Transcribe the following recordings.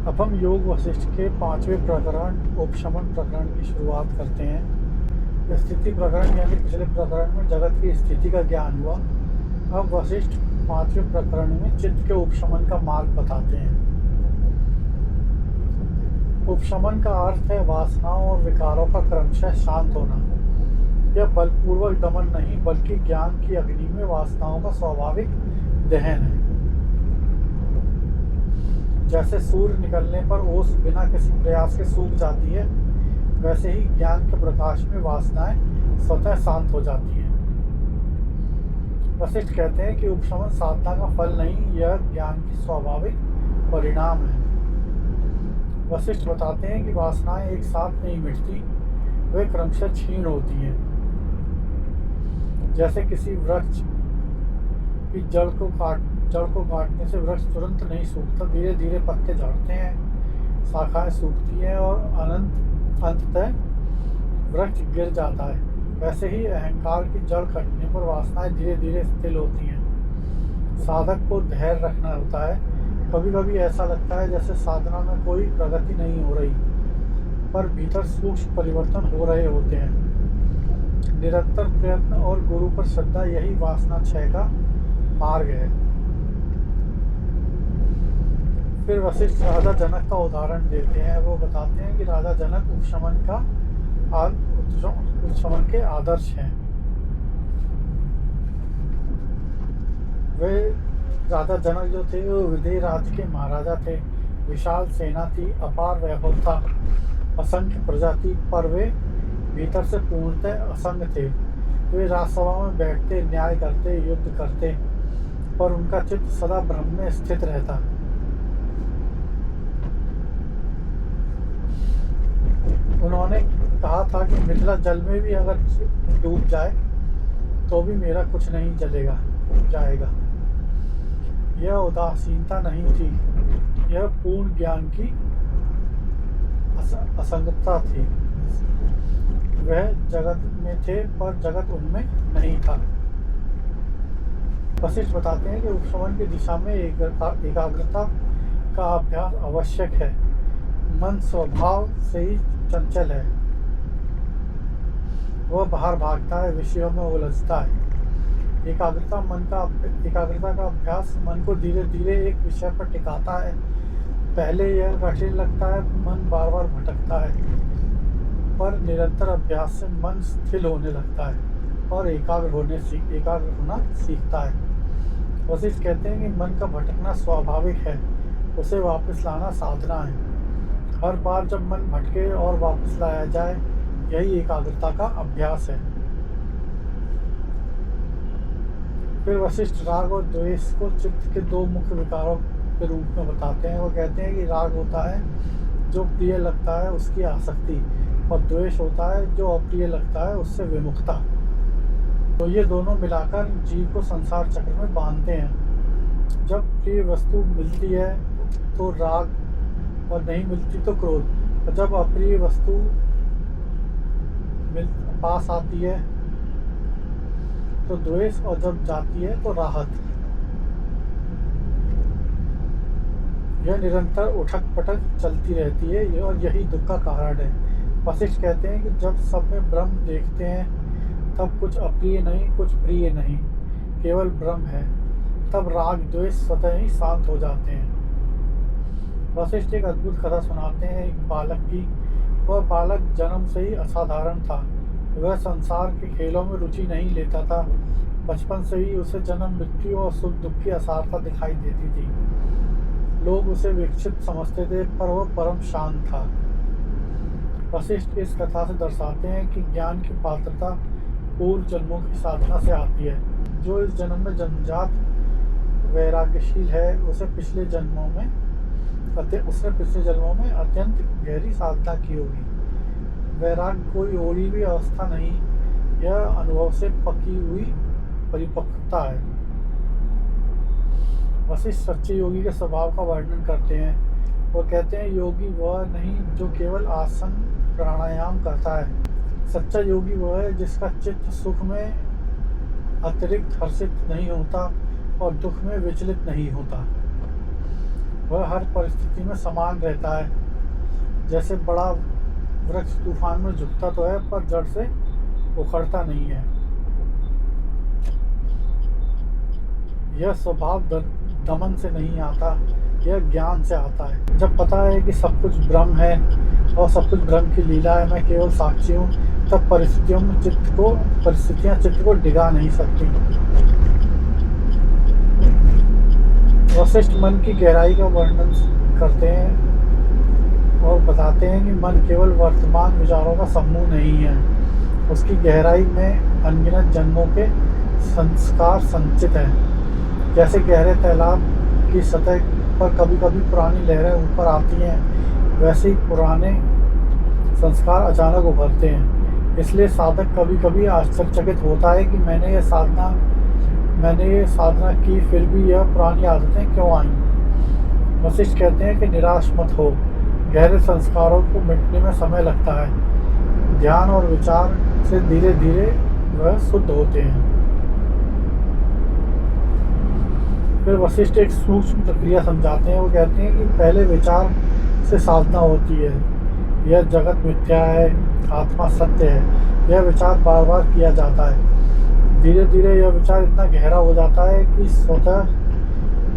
अब हम योग वशिष्ठ के 5वें प्रकरण उपशमन प्रकरण की शुरुआत करते हैं। स्थिति प्रकरण यानी पिछले प्रकरण में जगत की स्थिति का ज्ञान हुआ। अब वशिष्ठ 5वें प्रकरण में चित्त के उपशमन का मार्ग बताते हैं। उपशमन का अर्थ है वासनाओं और विकारों का क्रमशः शांत होना। यह बलपूर्वक दमन नहीं बल्कि ज्ञान की अग्नि में वासनाओं का स्वाभाविक दहन है। जैसे सूर्य निकलने पर ओस बिना किसी प्रयास के सूख जाती है, वैसे ही ज्ञान के प्रकाश में वासनाएं स्वतः शांत हो जाती हैं। वशिष्ठ कहते हैं कि उपशमन साधना का फल नहीं, यह ज्ञान की स्वाभाविक परिणाम है। वशिष्ठ बताते हैं कि वासनाएं एक साथ नहीं मिटती, वे क्रमशः क्षीण होती हैं। जैसे किसी वृक्ष की जड़ को काटने से वृक्ष तुरंत नहीं सूखता, धीरे धीरे पत्ते झड़ते हैं, शाखाएं सूखती हैं और अंततः वृक्ष गिर जाता है। वैसे ही अहंकार की जड़ कटने पर वासनाएं धीरे धीरे स्थिर होती हैं। साधक को धैर्य रखना होता है। कभी कभी ऐसा लगता है जैसे साधना में कोई प्रगति नहीं हो रही, पर भीतर सूक्ष्म परिवर्तन हो रहे होते हैं। निरंतर प्रयत्न और गुरु पर श्रद्धा यही वासना क्षय का मार्ग है। फिर वशिष्ठ राजा जनक का उदाहरण देते हैं। वो बताते हैं कि राजा जनक उपशमन के आदर्श हैं। वे राजा जनक जो थे वो विदेह राज्य के महाराजा थे। विशाल सेना थी, अपार वैभव था, असंख्य प्रजाति, पर वे भीतर से पूर्णतः असंग थे। वे राजसभा में बैठते, न्याय करते, युद्ध करते, पर उनका चित्त सदा ब्रह्म में स्थित रहता। उन्होंने कहा था कि मिथिला जल में भी अगर डूब जाए तो भी मेरा कुछ नहीं जाएगा। यह उदासीनता नहीं थी, यह पूर्ण ज्ञान की असंगतता थी। वह जगत में थे पर जगत उनमें नहीं था। वशिष्ठ बताते हैं कि उपशमन की दिशा में एकाग्रता का अभ्यास आवश्यक है। मन स्वभाव से ही चंचल है, वह बाहर भागता है, विषयों में उलझता है। एकाग्रता का अभ्यास मन को धीरे धीरे एक विषय पर टिकाता है। पहले यह कठिन लगता है, मन बार बार भटकता है, पर निरंतर अभ्यास से मन स्थिर होने लगता है और एकाग्र होना सीखता है। वशिष्ठ कहते हैं कि मन का भटकना स्वाभाविक है, उसे वापस लाना साधना है। हर बार जब मन भटके और वापस लाया जाए, यही एकाग्रता का अभ्यास है। फिर वशिष्ठ राग और द्वेष को चित्त के दो मुख्य विकारों के रूप में बताते हैं। वो कहते हैं कि राग होता है जो प्रिय लगता है उसकी आसक्ति, और द्वेष होता है जो अप्रिय लगता है उससे विमुखता। तो ये दोनों मिलाकर जीव को संसार चक्र में बांधते हैं। जब प्रिय वस्तु मिलती है तो राग, और नहीं मिलती तो क्रोध। और जब अप्रिय वस्तु पास आती है तो द्वेष, और जब जाती है तो राहत। यह निरंतर उठक पटक चलती रहती है और यही दुख का कारण है। वशिष्ठ कहते हैं कि जब सब में ब्रह्म देखते हैं तब कुछ अप्रिय नहीं, कुछ प्रिय नहीं, केवल ब्रह्म है। तब राग द्वेष स्वतः ही शांत हो जाते हैं। वशिष्ठ एक अद्भुत कथा सुनाते हैं एक बालक की। वह बालक जन्म से ही असाधारण था। वह संसार के खेलों में रुचि नहीं लेता था। बचपन से ही उसे जन्म, मृत्यु और सुख दुख की असारता दिखाई देती थी। लोग उसे विक्षिप्त समझते थे, पर वह परम शांत था। वशिष्ठ इस कथा से दर्शाते हैं कि ज्ञान की पात्रता पूर्व जन्मों की साधना से आती है। जो इस जन्म में जन्मजात वैराग्यशील है, उसने पिछले जन्मों में अत्यंत गहरी साधना की होगी। वैराग्य कोई ओढ़ी हुई अवस्था नहीं, यह अनुभव से पकी हुई परिपक्वता है। वशिष्ठ सच्चे योगी के स्वभाव का वर्णन करते हैं। वो कहते हैं योगी वह नहीं जो केवल आसन प्राणायाम करता है। सच्चा योगी वह है जिसका चित्त सुख में अतिरिक्त हर्षित नहीं होता और दुख में विचलित नहीं होता। वह हर परिस्थिति में समान रहता है। जैसे बड़ा वृक्ष तूफान में झुकता तो है पर जड़ से उखड़ता नहीं है। यह स्वभाव दमन से नहीं आता, यह ज्ञान से आता है। जब पता है कि सब कुछ ब्रह्म है और सब कुछ ब्रह्म की लीला है, मैं केवल साक्षी हूँ, तब परिस्थितियाँ चित्त को डिगा नहीं सकती। वशिष्ठ मन की गहराई का वर्णन करते हैं और बताते हैं कि मन केवल वर्तमान विचारों का समूह नहीं है, उसकी गहराई में अनगिनत जन्मों के संस्कार संचित हैं। जैसे गहरे तालाब की सतह पर कभी कभी पुरानी लहरें ऊपर आती हैं, वैसे ही पुराने संस्कार अचानक उभरते हैं। इसलिए साधक कभी कभी आश्चर्यचकित होता है कि मैंने ये साधना की, फिर भी यह पुरानी आदतें क्यों आईं। वशिष्ठ कहते हैं कि निराश मत हो, गहरे संस्कारों को मिटने में समय लगता है। ध्यान और विचार से धीरे धीरे वह शुद्ध होते हैं। फिर वशिष्ठ एक सूक्ष्म प्रक्रिया समझाते हैं। वो कहते हैं कि पहले विचार से साधना होती है। यह जगत मिथ्या है, आत्मा सत्य है, यह विचार बार बार किया जाता है। धीरे धीरे यह विचार इतना गहरा हो जाता है कि स्वतः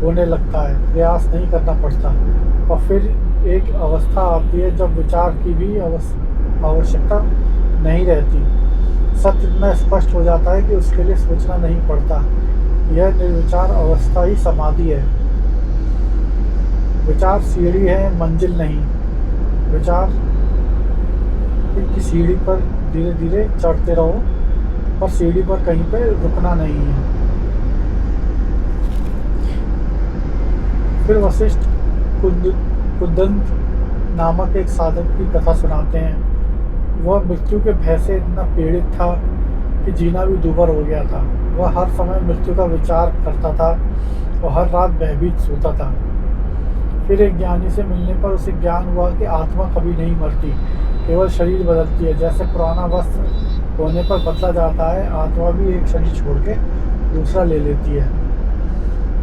होने लगता है, प्रयास नहीं करना पड़ता। और फिर एक अवस्था आती है जब विचार की भी आवश्यकता नहीं रहती। सत्य इतना स्पष्ट हो जाता है कि उसके लिए सोचना नहीं पड़ता। यह निर्विचार अवस्था ही समाधि है। विचार सीढ़ी है, मंजिल नहीं। विचार की सीढ़ी पर धीरे धीरे चढ़ते रहो, पर सीढ़ी पर कहीं पे रुकना नहीं है। फिर वशिष्ठ कुदंत नामक एक साधक की कथा सुनाते हैं। वह मृत्यु के भय से इतना पीड़ित था कि जीना भी दूभर हो गया था। वह हर समय मृत्यु का विचार करता था और हर रात भयभीत सोता था। फिर एक ज्ञानी से मिलने पर उसे ज्ञान हुआ कि आत्मा कभी नहीं मरती, केवल शरीर बदलती है। जैसे पुराना वस्त्र होने पर बदला जाता है, आत्मा भी एक शरीर छोड़ के दूसरा ले लेती है।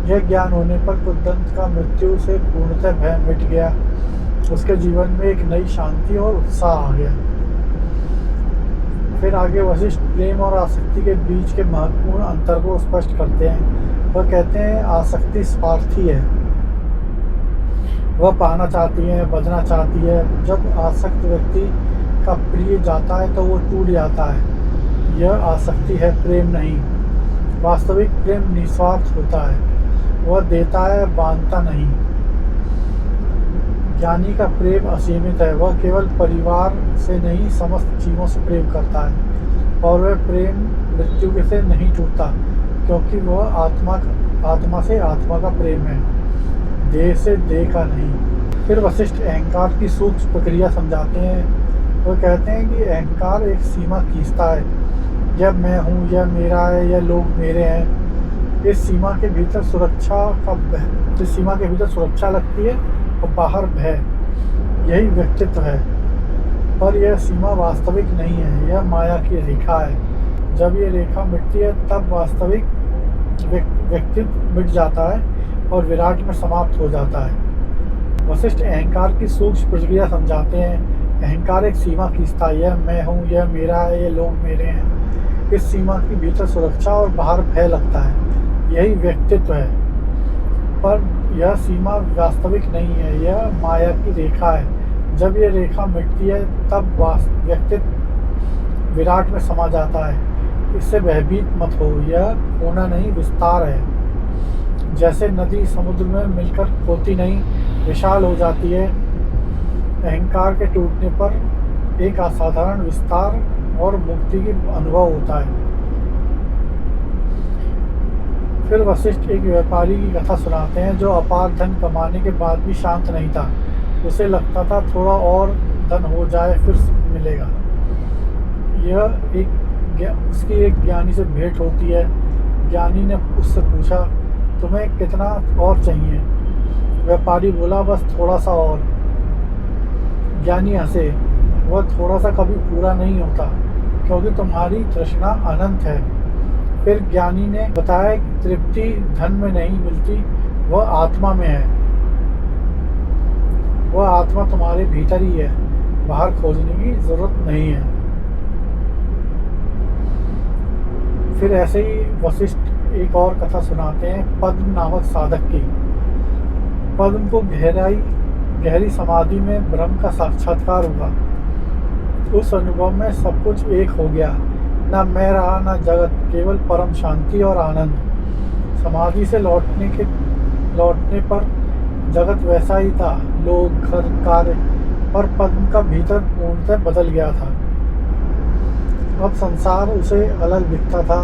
यह ज्ञान होने पर कुदंत का मृत्यु से पूर्णतः भय मिट गया। उसके जीवन में एक नई शांति और उत्साह आ गया। फिर आगे वशिष्ठ प्रेम और आसक्ति के बीच के महत्वपूर्ण अंतर को स्पष्ट करते हैं। वह कहते हैं आसक्ति स्वार्थी है, वह पाना चाहती है, बदना चाहती है। जब आसक्त व्यक्ति का प्रिय जाता है तो वो टूट जाता है। यह आसक्ति है, प्रेम नहीं। वास्तविक प्रेम निस्वार्थ होता है, वह देता है, बांधता नहीं। ज्ञानी का प्रेम असीमित है, वह केवल परिवार से नहीं समस्त जीवों से प्रेम करता है। और वह प्रेम मृत्यु से नहीं टूटता, क्योंकि वह आत्मा से आत्मा का प्रेम है, देह से देह का नहीं। फिर वशिष्ठ अहंकार की सूक्ष्म प्रक्रिया समझाते हैं। वह कहते हैं कि अहंकार एक सीमा खींचता है। यह मैं हूँ, यह मेरा है, यह लोग मेरे हैं। इस सीमा के भीतर सुरक्षा लगती है और बाहर भय। यही व्यक्तित्व है, पर यह सीमा वास्तविक नहीं है, यह माया की रेखा है। जब यह रेखा मिटती है तब वास्तविक व्यक्तित्व मिट जाता है और विराट में समाप्त हो जाता है। वशिष्ठ अहंकार की सूक्ष्म प्रक्रिया समझाते हैं। अहंकार एक सीमा खींचता है, यह मैं हूँ, यह मेरा है, ये लोग मेरे हैं। इस सीमा के भीतर सुरक्षा और बाहर भय लगता है, यही व्यक्तित्व है। पर यह सीमा वास्तविक नहीं है, यह माया की रेखा है। जब यह रेखा मिटती है तब व्यक्तित्व विराट में समा जाता है। इससे भयभीत मत हो, यह होना नहीं, विस्तार है। जैसे नदी समुद्र में मिलकर खोती नहीं, विशाल हो जाती है। अहंकार के टूटने पर एक असाधारण विस्तार और मुक्ति की अनुभव होता है। फिर वशिष्ठ एक व्यापारी की कथा सुनाते हैं जो अपार धन कमाने के बाद भी शांत नहीं था। उसे लगता था थोड़ा और धन हो जाए फिर मिलेगा। उसकी एक ज्ञानी से भेंट होती है। ज्ञानी ने उससे पूछा, तुम्हें कितना और चाहिए? व्यापारी बोला, बस थोड़ा सा और। ज्ञानी हंसे, वह थोड़ा सा कभी पूरा नहीं होता, क्योंकि तुम्हारी तृष्णा अनंत है। फिर ज्ञानी ने बताया कि तृप्ति धन में नहीं मिलती, वह आत्मा में है। वह आत्मा तुम्हारे भीतर ही है, बाहर खोजने की जरूरत नहीं है। फिर ऐसे ही वशिष्ठ एक और कथा सुनाते हैं पद्म नामक साधक की। पद्म को गहरी समाधि में ब्रह्म का साक्षात्कार हुआ। उस अनुभव में सब कुछ एक हो गया, न मैं रहा न जगत, केवल परम शांति और आनंद। समाधि से लौटने पर जगत वैसा ही था, लोग, घर, कार्य, पर पद्म का भीतर पूर्णतः बदल गया था। अब संसार उसे अलग दिखता था,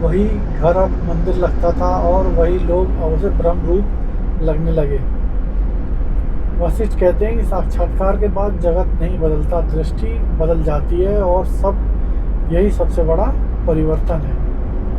वही घर अब मंदिर लगता था और वही लोग अब उसे ब्रह्म रूप लगने लगे। वशिष्ठ कहते हैं कि साक्षात्कार के बाद जगत नहीं बदलता, दृष्टि बदल जाती है और यही सबसे बड़ा परिवर्तन है।